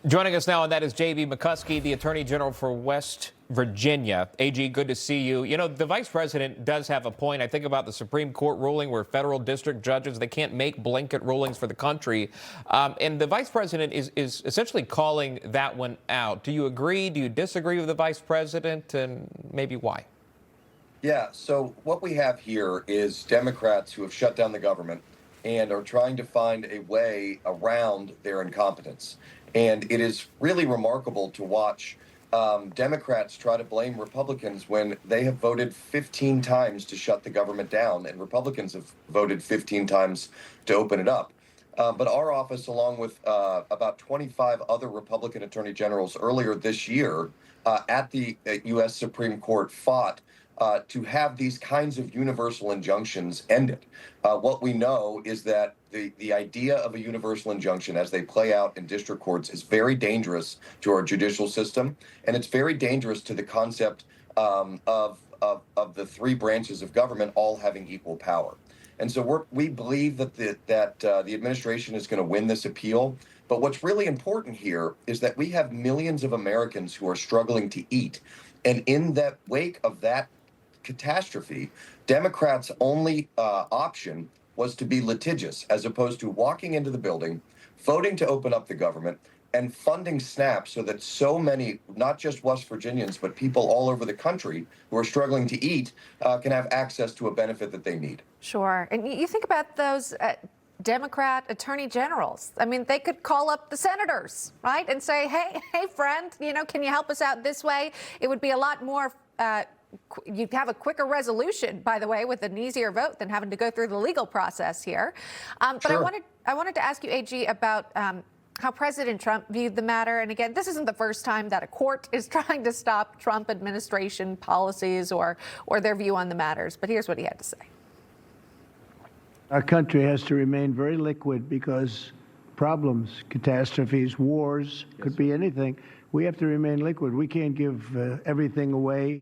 Joining us now, and that is J.B. McCuskey, the Attorney General for West Virginia. AG, good to see you. You know, the Vice President does have a point. I think about the Supreme Court ruling where federal district judges, they can't make blanket rulings for the country. And the Vice President is essentially calling that one out. Do you agree? Do you disagree with the Vice President? And maybe why? Yeah, so what we have here is Democrats who have shut down the government and are trying to find a way around their incompetence. And it is really remarkable to watch Democrats try to blame Republicans when they have voted 15 times to shut the government down, and Republicans have voted 15 times to open it up. But our office, along with about 25 other Republican attorney generals earlier this year at the U.S. Supreme Court, fought to have these kinds of universal injunctions ended. What we know is that the idea of a universal injunction as they play out in district courts is very dangerous to our judicial system, and it's very dangerous to the concept of the three branches of government all having equal power. And so we believe that the administration is going to win this appeal. But what's really important here is that we have millions of Americans who are struggling to eat. And in that wake of that catastrophe, Democrats' only option was to be litigious, as opposed to walking into the building, voting to open up the government, and funding SNAP so that so many, not just West Virginians, but people all over the country who are struggling to eat can have access to a benefit that they need. Sure. And you think about those Democrat attorney generals. I mean, they could call up the senators, right, and say, hey, friend, can you help us out this way? It would be a lot more you'd have a quicker resolution, by the way, with an easier vote than having to go through the legal process here. But Sure. I wanted to ask you, AG, about how President Trump viewed the matter. And again, this isn't the first time that a court is trying to stop Trump administration policies or their view on the matters. But here's what he had to say. Our country has to remain very liquid because problems, catastrophes, wars, could be anything. We have to remain liquid. We can't give everything away.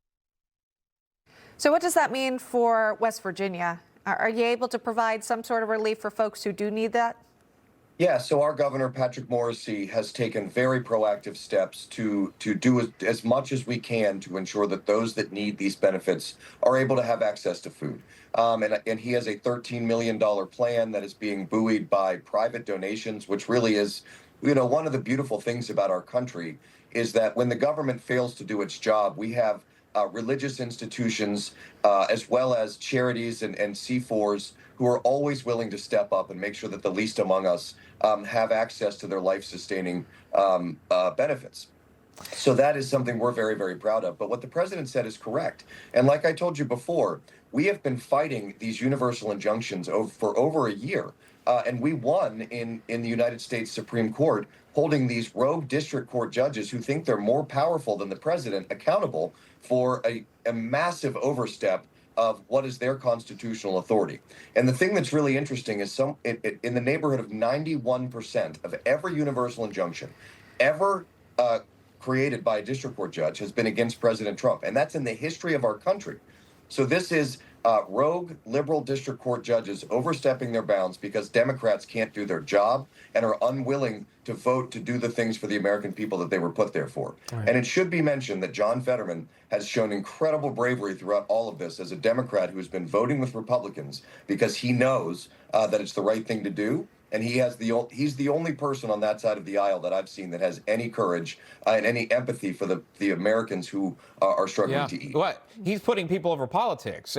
So what does that mean for West Virginia? Are you able to provide some sort of relief for folks who do need that? Yeah, so our governor, Patrick Morrisey, has taken very proactive steps to do as much as we can to ensure that those that need these benefits are able to have access to food. And he has a $13 million plan that is being buoyed by private donations, which really is, one of the beautiful things about our country is that when the government fails to do its job, we have religious institutions as well as charities and C4s who are always willing to step up and make sure that the least among us have access to their life-sustaining benefits. So that is something we're very, very proud of. But what the president said is correct. And like I told you before, we have been fighting these universal injunctions for over a year. And we won in the United States Supreme Court, holding these rogue district court judges who think they're more powerful than the president accountable for a massive overstep of what is their constitutional authority. And the thing that's really interesting is in the neighborhood of 91% of every universal injunction ever created by a district court judge has been against President Trump. And that's in the history of our country. So this is rogue liberal district court judges overstepping their bounds because Democrats can't do their job and are unwilling to vote to do the things for the American people that they were put there for. Right. And it should be mentioned that John Fetterman has shown incredible bravery throughout all of this as a Democrat who's been voting with Republicans because he knows that it's the right thing to do. And he's the only person on that side of the aisle that I've seen that has any courage and any empathy for the Americans who are struggling to eat. What? He's putting people over politics.